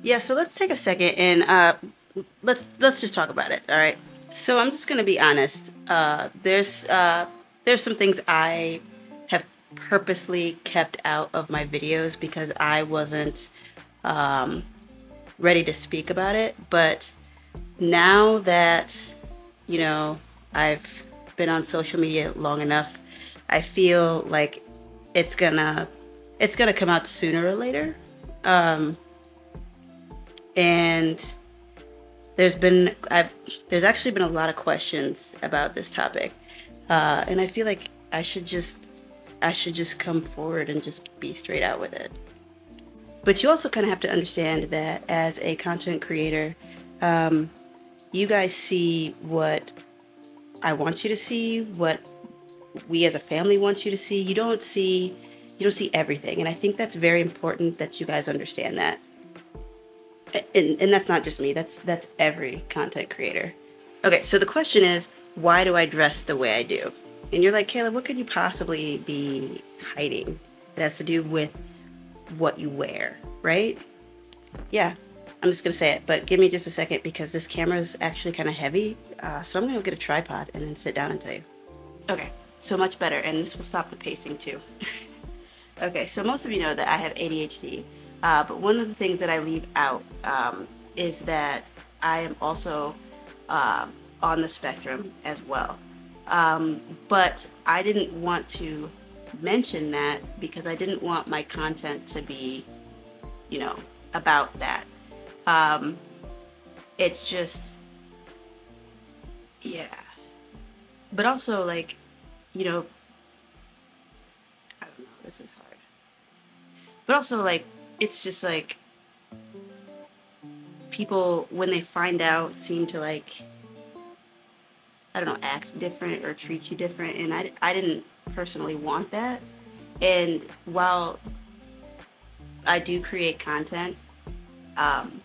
Yeah, so let's take a second and let's just talk about it. All right. So I'm just gonna be honest. There's some things I have purposely kept out of my videos because I wasn't um, ready to speak about it. But now that you know I've been on social media long enough, I feel like it's gonna it's gonna come out sooner or later. Um, and there's actually been a lot of questions about this topic, and I feel like I should just come forward and just be straight out with it. But you also kind of have to understand that as a content creator, um, you guys see what I want you to see, what we as a family want you to see. You don't see everything, and I think that's very important that you guys understand that. And that's not just me. That's every content creator. Okay, so the question is, why do I dress the way I do? And you're like, Kayla, what could you possibly be hiding? It has to do with what you wear, right? Yeah, I'm just gonna say it, but give me just a second because this camera is actually kind of heavy. So I'm gonna go get a tripod and then sit down and tell you. Okay, so much better, and this will stop the pacing too. Okay, so most of you know that I have ADHD, but one of the things that I leave out is that I am also on the spectrum as well. But I didn't want to mention that because I didn't want my content to be, you know, about that. Um, it's just, yeah. But also, like, you know, I don't know, this is hard. But also, like, it's just like people, when they find out, seem to, like, I don't know, act different or treat you different. And I didn't personally want that. And while I do create content, um,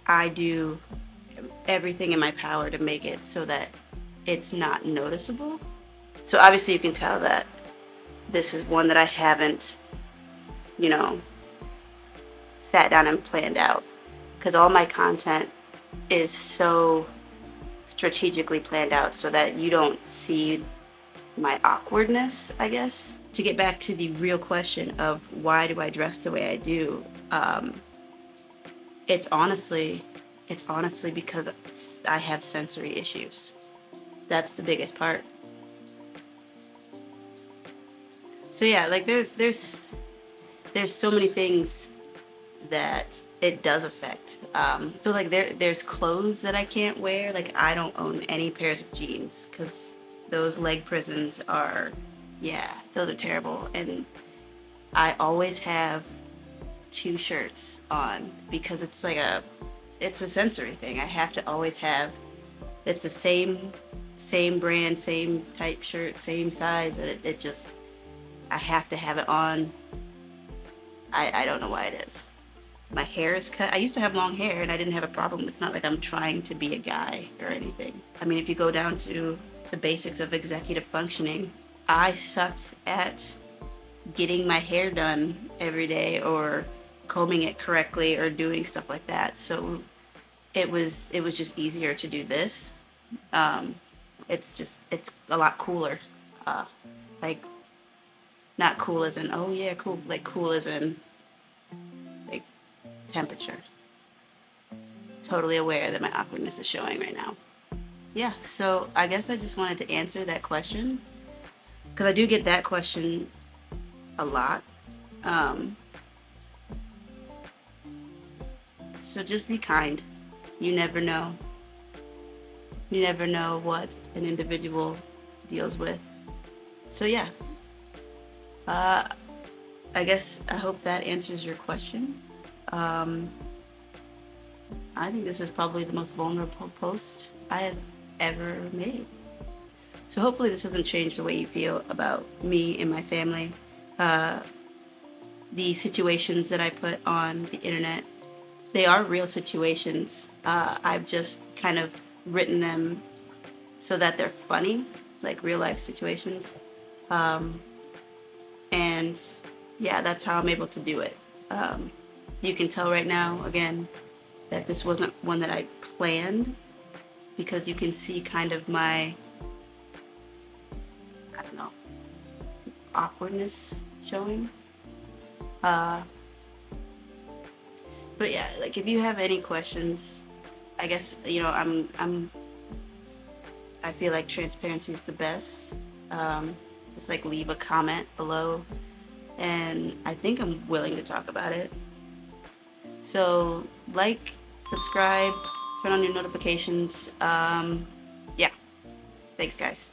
I do everything in my power to make it so that it's not noticeable. So obviously you can tell that this is one that I haven't, you know, sat down and planned out because all my content is so strategically planned out so that you don't see my awkwardness, I guess. To get back to the real question of why do I dress the way I do, it's honestly it's honestly because I have sensory issues. That's the biggest part. So yeah, like there's so many things that it does affect. So like there's clothes that I can't wear. Like I don't own any pairs of jeans because those leg prisons are, yeah, those are terrible. And I always have two shirts on because it's a sensory thing. I have to always have, it's the same brand, same type shirt, same size, and it just, I have to have it on. I don't know why it is. My hair is cut. I used to have long hair and I didn't have a problem. It's not like I'm trying to be a guy or anything. I mean, if you go down to the basics of executive functioning, I sucked at getting my hair done every day or combing it correctly or doing stuff like that. So it was just easier to do this. Um, it's a lot cooler. Uh, like not cool as in oh yeah cool, like cool as in like temperature. Totally aware that my awkwardness is showing right now. Yeah, so I guess I just wanted to answer that question because I do get that question a lot. Um, so just be kind. You never know. You never know what an individual deals with. So yeah, uh, I guess I hope that answers your question. Um, I think this is probably the most vulnerable post I have ever made. So hopefully this hasn't changed the way you feel about me and my family. Uh, the situations that I put on the internet, they are real situations. I've just kind of written them so that they're funny, like real life situations. Um, and yeah, that's how I'm able to do it. You can tell right now, again, that this wasn't one that I planned, because you can see kind of my, I don't know, awkwardness showing. But yeah, like if you have any questions, I guess, you know, I feel like transparency is the best. Just like leave a comment below, and I think I'm willing to talk about it. So like, subscribe, turn on your notifications. Yeah, thanks guys.